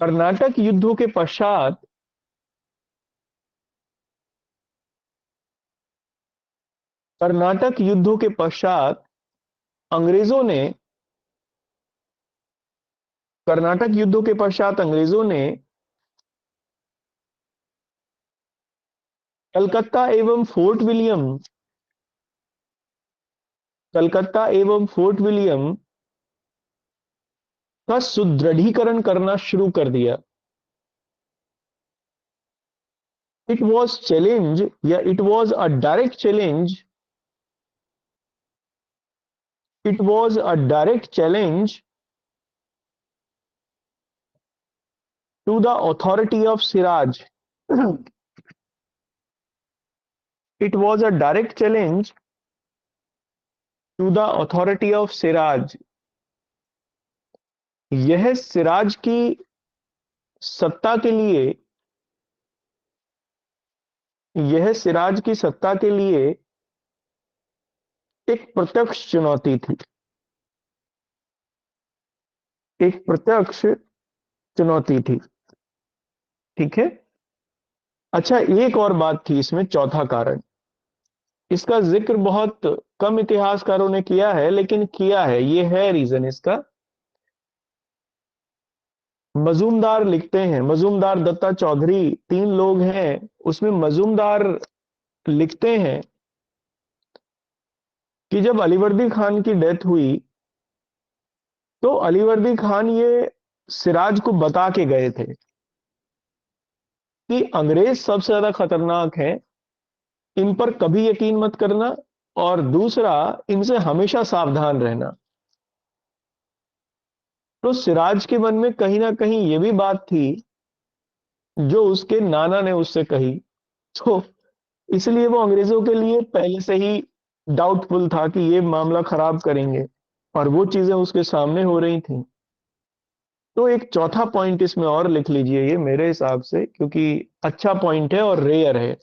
Karnataka युद्धों के पश्चात, कर्नाटक युद्धों के पश्चात अंग्रेजों ने, कर्नाटक युद्धों के पश्चात अंग्रेजों ने कलकत्ता एवं फोर्ट विलियम, कलकत्ता एवं फोर्ट विलियम का सुदृढ़ीकरण करना शुरू कर दिया। इट वॉज चैलेंज, या it was a direct challenge, it was a direct challenge to the authority of Siraj. It was a direct challenge to the authority of Siraj. यह सिराज की सत्ता के लिए, यह सिराज की सत्ता के लिए एक प्रत्यक्ष चुनौती थी, एक प्रत्यक्ष चुनौती थी। ठीक है। अच्छा, एक और बात थी इसमें, चौथा कारण। इसका जिक्र बहुत कम इतिहासकारों ने किया है, लेकिन किया है, ये है रीजन इसका। मजूमदार लिखते हैं, मजूमदार दत्ता चौधरी, तीन लोग हैं उसमें, मजूमदार लिखते हैं कि जब अलीवर्दी खान की डेथ हुई तो अलीवर्दी खान ये सिराज को बता के गए थे कि अंग्रेज सबसे ज्यादा खतरनाक हैं, इन पर कभी यकीन मत करना, और दूसरा, इनसे हमेशा सावधान रहना। तो सिराज के मन में कहीं ना कहीं ये भी बात थी जो उसके नाना ने उससे कही। तो इसलिए वो अंग्रेजों के लिए पहले से ही डाउटफुल था कि ये मामला खराब करेंगे, और वो चीजें उसके सामने हो रही थी। तो एक चौथा पॉइंट इसमें और लिख लीजिए ये, मेरे हिसाब से, क्योंकि अच्छा पॉइंट है और रेयर है।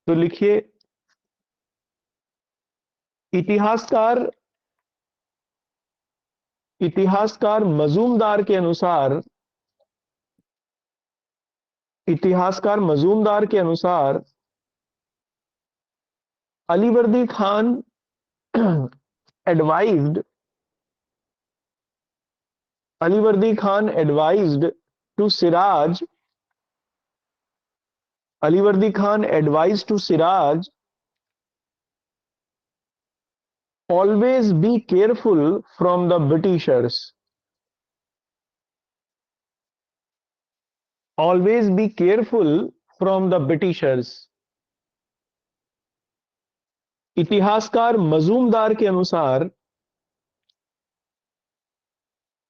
तो लिखिए, इतिहासकार, इतिहासकार मजूमदार के अनुसार, इतिहासकार मजूमदार के अनुसार Alivardi Khan advised Alivardi Khan advised to Siraj Alivardi Khan advised to Siraj, always be careful from the Britishers. Always be careful from the Britishers. इतिहासकार मजूमदार के अनुसार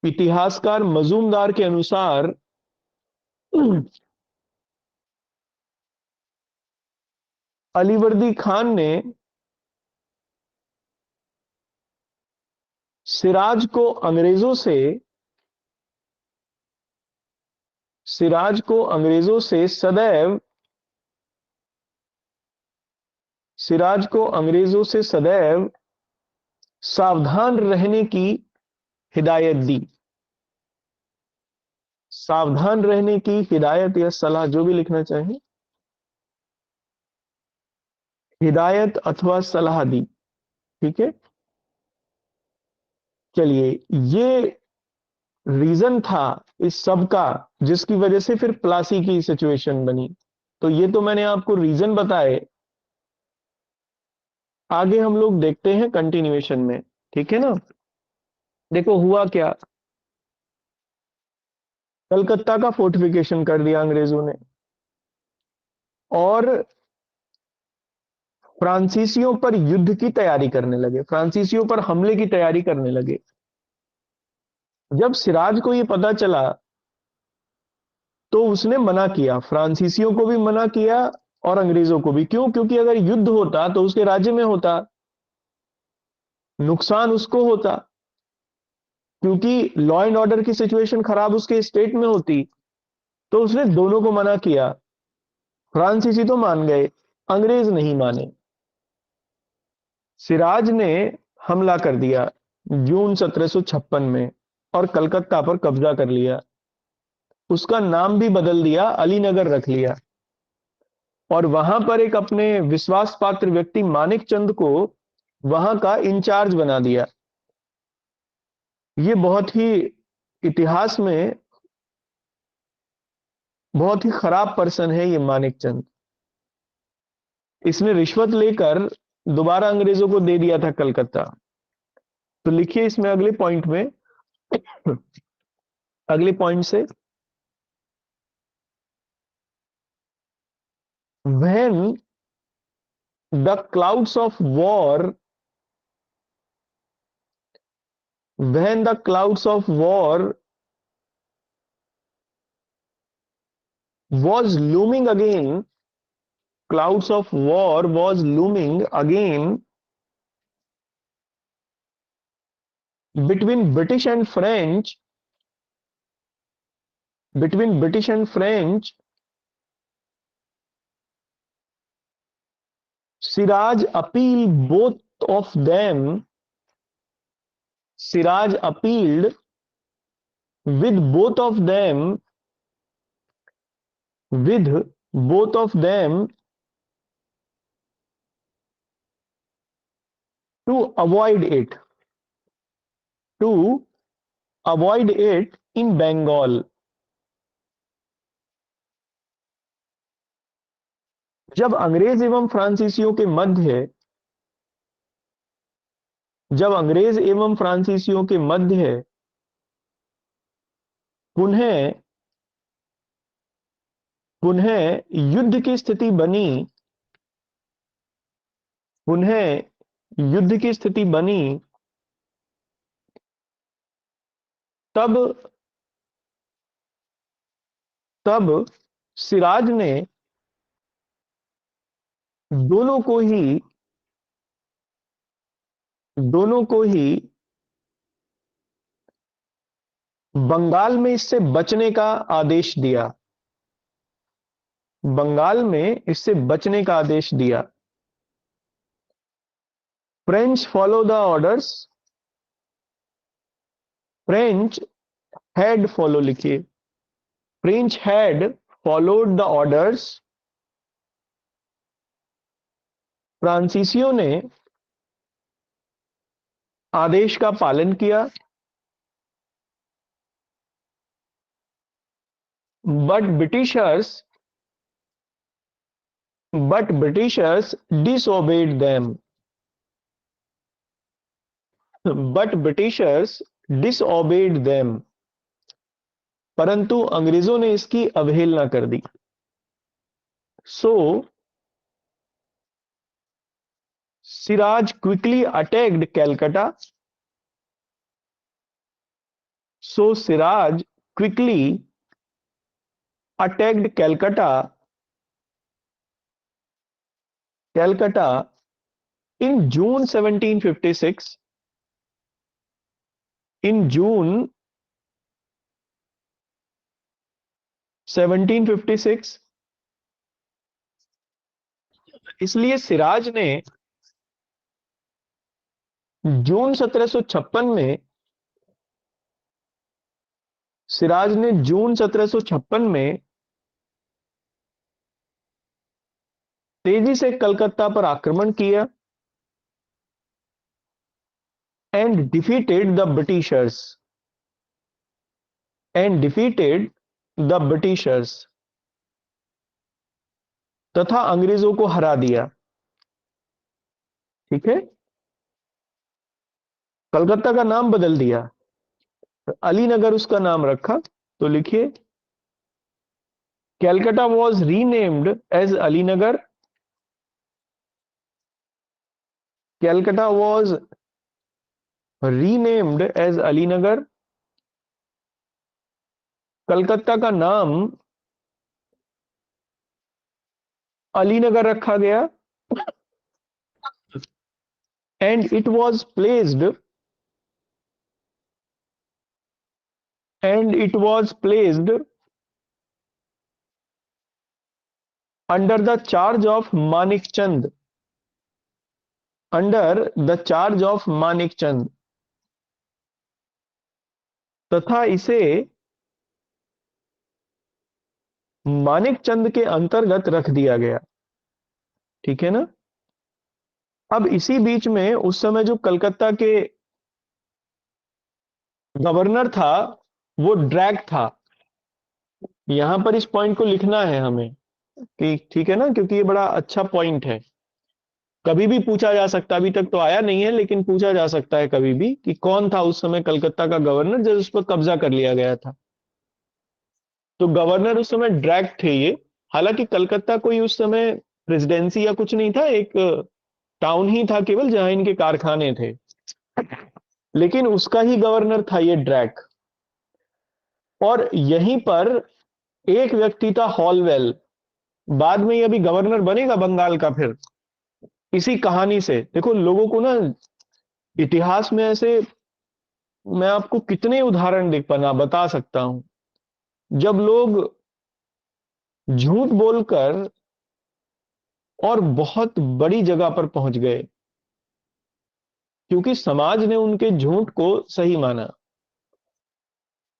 इतिहासकार मजूमदार के अनुसार अलीवर्दी खान ने सिराज को अंग्रेजों से सिराज को अंग्रेजों से सदैव सिराज को अंग्रेजों से सदैव सावधान रहने की हिदायत दी। सावधान रहने की हिदायत या सलाह, जो भी लिखना चाहें, हिदायत अथवा सलाह दी। ठीक है, चलिए, ये रीजन था इस सब का जिसकी वजह से फिर प्लासी की सिचुएशन बनी। तो ये तो मैंने आपको रीजन बताए, आगे हम लोग देखते हैं कंटिन्यूएशन में। ठीक है ना। देखो हुआ क्या, कलकत्ता का फोर्टिफिकेशन कर दिया अंग्रेजों ने और फ्रांसीसियों पर युद्ध की तैयारी करने लगे, फ्रांसीसियों पर हमले की तैयारी करने लगे। जब सिराज को यह पता चला तो उसने मना किया, फ्रांसीसियों को भी मना किया और अंग्रेजों को भी। क्यों? क्योंकि अगर युद्ध होता तो उसके राज्य में होता, नुकसान उसको होता, क्योंकि लॉ एंड ऑर्डर की सिचुएशन खराब उसके स्टेट में होती। तो उसने दोनों को मना किया। फ्रांसीसी तो मान गए, अंग्रेज नहीं माने। सिराज ने हमला कर दिया जून 1756 में और कलकत्ता पर कब्जा कर लिया। उसका नाम भी बदल दिया, अलीनगर रख लिया और वहां पर एक अपने विश्वास पात्र व्यक्ति मानिक चंद को वहां का इंचार्ज बना दिया। ये बहुत ही इतिहास में बहुत ही खराब पर्सन है ये मानिक चंद। इसने रिश्वत लेकर दोबारा अंग्रेजों को दे दिया था कलकत्ता। तो लिखिए इसमें अगले पॉइंट में, अगले पॉइंट से, when the clouds of war when the clouds of war was looming again clouds of war was looming again between British and French between British and French, Siraj appealed both of them Siraj appealed with both of them with both of them to avoid it in Bengal। जब अंग्रेज एवं फ्रांसीसियों के मध्य जब अंग्रेज एवं फ्रांसीसियों के मध्य पुनः पुनः युद्ध की स्थिति बनी पुनः युद्ध की स्थिति बनी तब तब सिराज ने दोनों को ही बंगाल में इससे बचने का आदेश दिया। बंगाल में इससे बचने का आदेश दिया। French follow the orders French had follow लिखिए French had followed the orders फ्रांसीसियों ने आदेश का पालन किया, but Britishers disobeyed them. But Britishers disobeyed them. परंतु अंग्रेजों ने इसकी अवहेलना कर दी. So Siraj quickly attacked Calcutta. So Siraj quickly attacked Calcutta in June 1756. In June 1756. इसलिए सिराज ने जून 1756 में तेजी से कलकत्ता पर आक्रमण किया एंड डिफीटेड द ब्रिटिशर्स तथा अंग्रेजों को हरा दिया. ठीक है. कलकत्ता का नाम बदल दिया, अलीनगर उसका नाम रखा. तो लिखिए, Calcutta was renamed as Alinagar. Calcutta was renamed as Alinagar. Calcutta का नाम अलीनगर रखा गया. And it was placed under the charge of Manik Chand. तथा इसे मानिक चंद के अंतर्गत रख दिया गया. ठीक है ना. अब इसी बीच में उस समय जो कलकत्ता के गवर्नर था वो ड्रैग था. यहां पर इस पॉइंट को लिखना है हमें कि ठीक है ना, क्योंकि ये बड़ा अच्छा पॉइंट है. कभी भी पूछा जा सकता, अभी तक तो आया नहीं है लेकिन पूछा जा सकता है कभी भी कि कौन था उस समय कलकत्ता का गवर्नर जब उस पर कब्जा कर लिया गया था. तो गवर्नर उस समय ड्रैग थे ये. हालांकि कलकत्ता कोई उस समय प्रेसिडेंसी या कुछ नहीं था, एक टाउन ही था केवल जहां इनके कारखाने थे, लेकिन उसका ही गवर्नर था ये ड्रैग. और यहीं पर एक व्यक्ति था हॉलवेल. बाद में ये अभी गवर्नर बनेगा बंगाल का. फिर इसी कहानी से देखो, लोगों को ना इतिहास में ऐसे मैं आपको कितने उदाहरण बता सकता हूं जब लोग झूठ बोलकर और बहुत बड़ी जगह पर पहुंच गए क्योंकि समाज ने उनके झूठ को सही माना.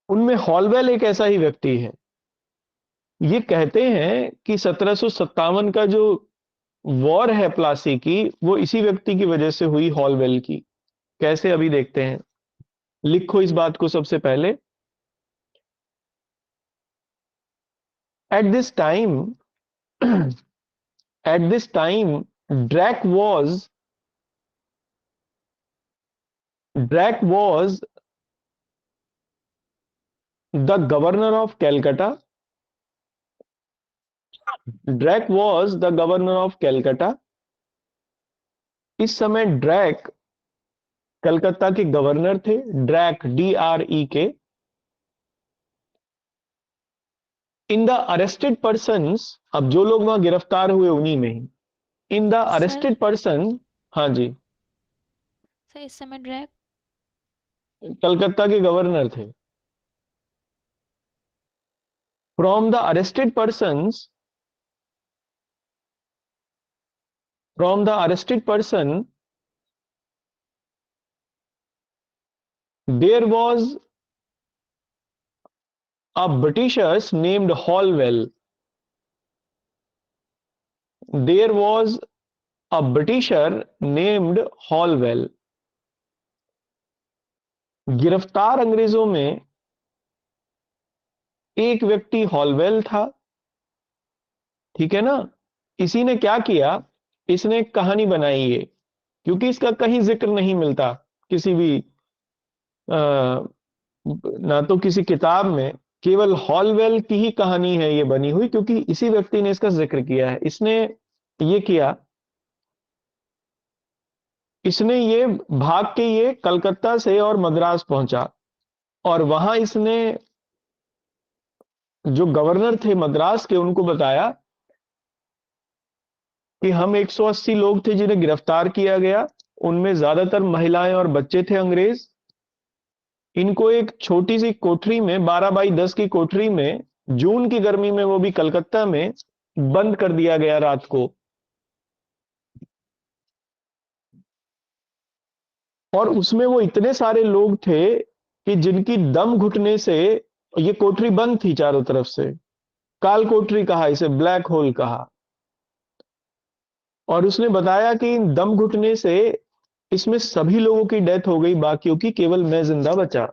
उनमें हॉलवेल एक ऐसा ही व्यक्ति है. ये कहते हैं कि 1757 का जो वॉर है प्लासी की, वो इसी व्यक्ति की वजह से हुई, हॉलवेल की. कैसे, अभी देखते हैं. लिखो इस बात को सबसे पहले. At this time Drake was the governor of Calcutta. इस समय ड्रैक कलकत्ता के गवर्नर थे. Drake, DREK. In the arrested persons, अब जो लोग वहां गिरफ्तार हुए उन्हीं में ही. In the sir arrested person. हाँ जी. सर इस समय ड्रैग कलकत्ता के गवर्नर थे. From the arrested persons there was a Britishers named Holwell. There was a Britisher named Holwell. गिरफ्तार अंग्रेजों में एक व्यक्ति हॉलवेल था, ठीक है ना। इसी ने क्या किया, इसने एक कहानी बनाई है, क्योंकि इसका कहीं जिक्र नहीं मिलता किसी भी ना तो किसी किताब में, केवल हॉलवेल की ही कहानी है ये बनी हुई, क्योंकि इसी व्यक्ति ने इसका जिक्र किया है। इसने ये किया, इसने ये भाग के ये कलकत्ता से और मद्रास पहुंचा, और वहां इसने जो गवर्नर थे मद्रास के उनको बताया कि हम 180 लोग थे जिन्हें गिरफ्तार किया गया, उनमें ज्यादातर महिलाएं और बच्चे थे अंग्रेज। इनको एक छोटी सी कोठरी में, 12 बाई 10 की कोठरी में, जून की गर्मी में, वो भी कलकत्ता में, बंद कर दिया गया रात को। और उसमें वो इतने सारे लोग थे कि जिनकी दम घुटने से, ये कोठरी बंद थी चारों तरफ से, काल कोठरी कहा इसे, ब्लैक होल कहा। और उसने बताया कि दम घुटने से इसमें सभी लोगों की डेथ हो गई, बाकियों की केवल मैं जिंदा बचा,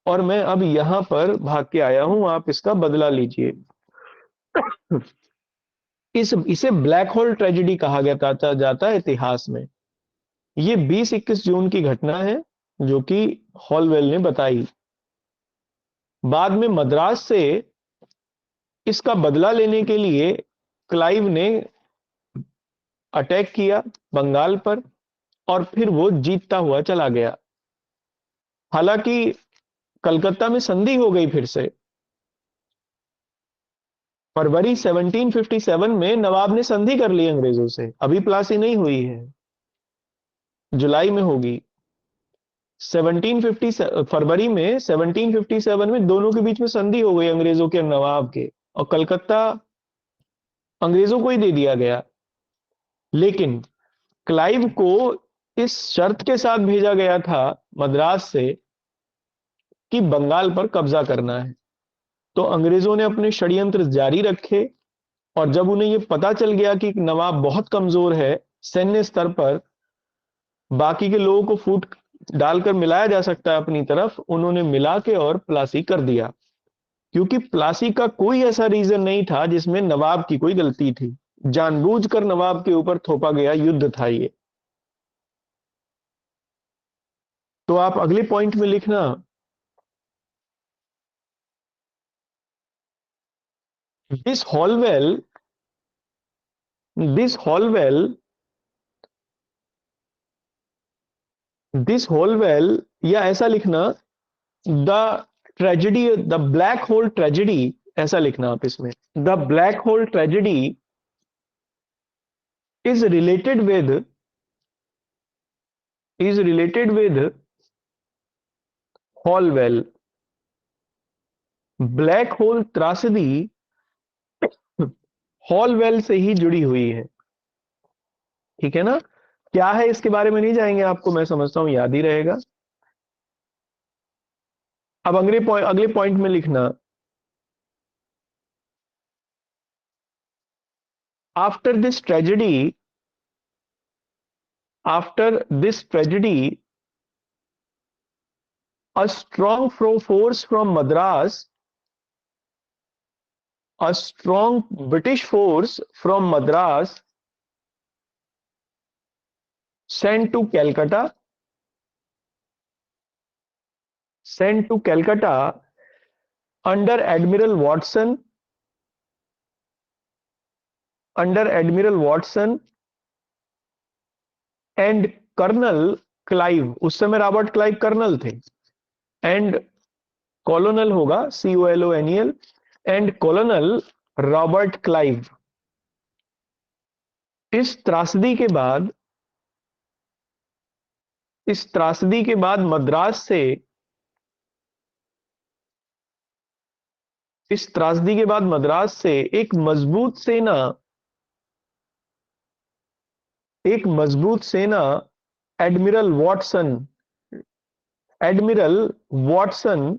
और मैं अब यहां पर भाग के आया हूं, आप इसका बदला लीजिए। इसे ब्लैक होल ट्रेजेडी कहा गया जाता है इतिहास में। ये 20-21 जून की घटना है जो कि हॉलवेल ने बताई। बाद में मद्रास से इसका बदला लेने के लिए क्लाइव ने अटैक किया बंगाल पर, और फिर वो जीतता हुआ चला गया। हालांकि कलकत्ता में संधि हो गई फिर से। फरवरी 1757 में नवाब ने संधि कर ली अंग्रेजों से, अभी प्लासी नहीं हुई है, जुलाई में होगी। 1750 फरवरी में 1757 में दोनों के बीच में संधि हो गई, अंग्रेजों के और नवाब के, और कलकत्ता अंग्रेजों को ही दे दिया गया। लेकिन क्लाइव को इस शर्त के साथ भेजा गया था मद्रास से कि बंगाल पर कब्जा करना है। तो अंग्रेजों ने अपने षड्यंत्र जारी रखे, और जब उन्हें यह पता चल गया कि नवाब बहुत कमजोर है सैन्य स्तर पर, बाकी के लोगों को फूट डालकर मिलाया जा सकता है अपनी तरफ, उन्होंने मिला के और प्लासी कर दिया। क्योंकि प्लासी का कोई ऐसा रीजन नहीं था जिसमें नवाब की कोई गलती थी, जानबूझकर नवाब के ऊपर थोपा गया युद्ध था ये। तो आप अगले पॉइंट में लिखना, this Holwell, this Holwell, this Holwell, या ऐसा लिखना, the tragedy, the black hole tragedy, ऐसा लिखना आप इसमें, the black hole tragedy is related with, is related with Holwell. Black hole त्रासदी हॉलवेल से ही जुड़ी हुई है, ठीक है ना। क्या है इसके बारे में नहीं जाएंगे, आपको मैं समझता हूं याद ही रहेगा। अब अगले पॉइंट में लिखना, after this tragedy, after this tragedy, a strong force from Madras, a strong British force from Madras sent to Calcutta, sent to Calcutta under Admiral Watson, under Admiral Watson and Colonel Clive, उस समय Robert Clive colonel थे, and कॉलोनल होगा COLONEL, and कॉलोनल Robert Clive. इस त्रासदी के बाद, इस त्रासदी के बाद मद्रास से, इस त्रासदी के बाद मद्रास से एक मजबूत सेना, एक मजबूत सेना एडमिरल वॉटसन, एडमिरल वॉटसन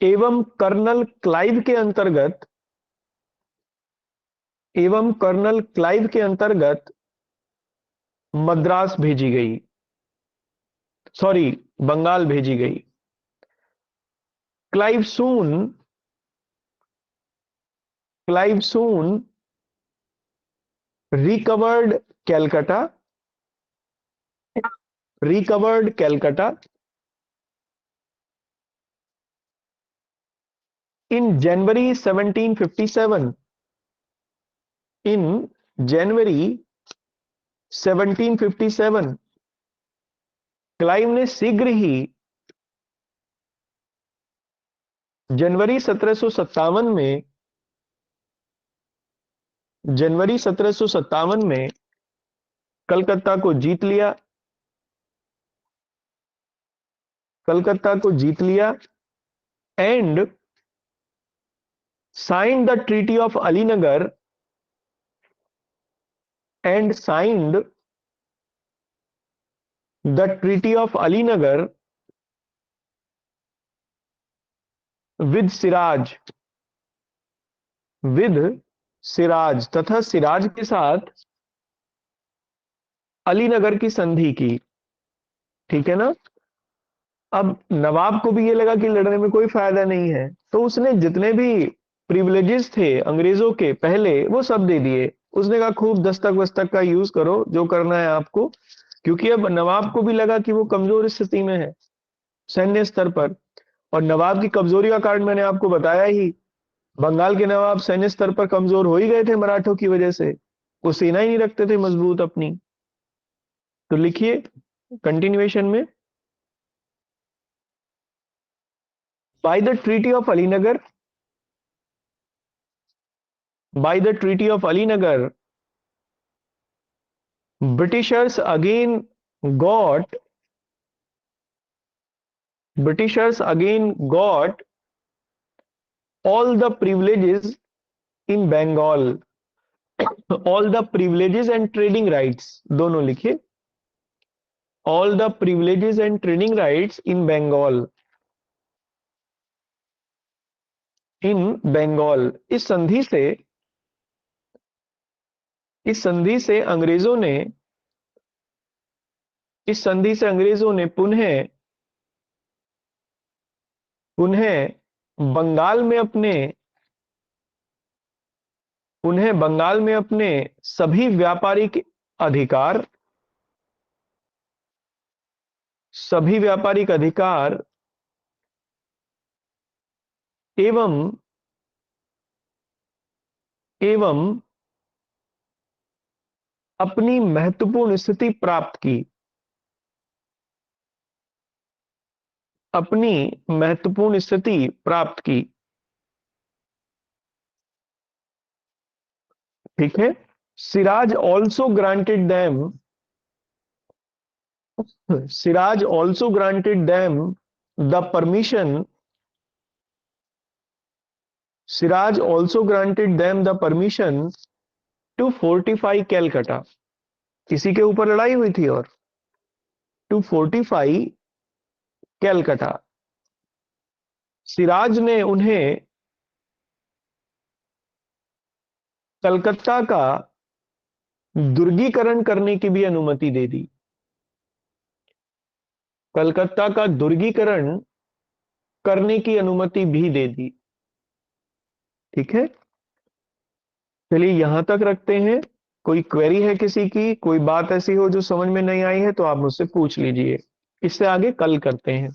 एवं कर्नल क्लाइव के अंतर्गत, एवं कर्नल क्लाइव के अंतर्गत मद्रास भेजी गई। सॉरी, बंगाल भेजी गई। Clive soon recovered Calcutta in January 1757. In January 1757 Clive ने शीघ्र ही जनवरी 1757 में कलकत्ता को जीत लिया and signed the Treaty of Alinagar with Siraj तथा सिराज के साथ अलीनगर की संधि की। ठीक है ना। अब नवाब को भी ये लगा कि लड़ने में कोई फायदा नहीं है, तो उसने जितने भी प्रिविलेजेस थे अंग्रेजों के पहले वो सब दे दिए। उसने कहा खूब दस्तक वस्तक का यूज करो, जो करना है आपको, क्योंकि अब नवाब को भी लगा कि वो कमजोर स्थिति में है सैन्य स्तर पर। और नवाब की कमजोरी का कारण मैंने आपको बताया ही, बंगाल के नवाब सैन्य स्तर पर कमजोर हो ही गए थे मराठों की वजह से, वो सेना ही नहीं रखते थे मजबूत अपनी। तो लिखिए कंटिन्यूएशन में, by the treaty of Alinagar Britishers again got all the privileges in Bengal, all the privileges and trading rights, दोनों लिखिए, all the privileges and trading rights in Bengal, इस संधि से अंग्रेजों ने पुनः बंगाल में अपने सभी व्यापारिक अधिकार एवं अपनी महत्वपूर्ण स्थिति प्राप्त की। ठीक है। Siraj also granted them the permission to fortify Calcutta. किसी के ऊपर लड़ाई हुई थी और टू फोर्टिफाई कैलकाटा, सिराज ने उन्हें कलकत्ता का दुर्गीकरण करने की भी अनुमति दे दी। कलकत्ता का दुर्गीकरण करने की अनुमति भी दे दी। ठीक है, चलिए यहां तक रखते हैं। कोई क्वेरी है किसी की, कोई बात ऐसी हो जो समझ में नहीं आई है तो आप मुझसे पूछ लीजिए। इससे आगे कल करते हैं।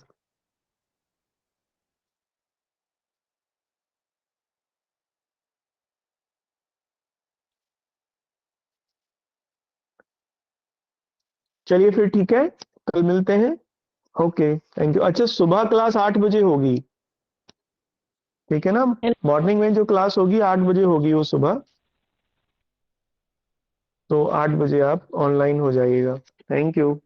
चलिए फिर ठीक है, कल मिलते हैं। Okay, thank you. अच्छा, सुबह क्लास 8 बजे होगी, ठीक है ना। मॉर्निंग में जो क्लास होगी 8 बजे होगी वो सुबह, तो 8 बजे आप ऑनलाइन हो जाइएगा। Thank you.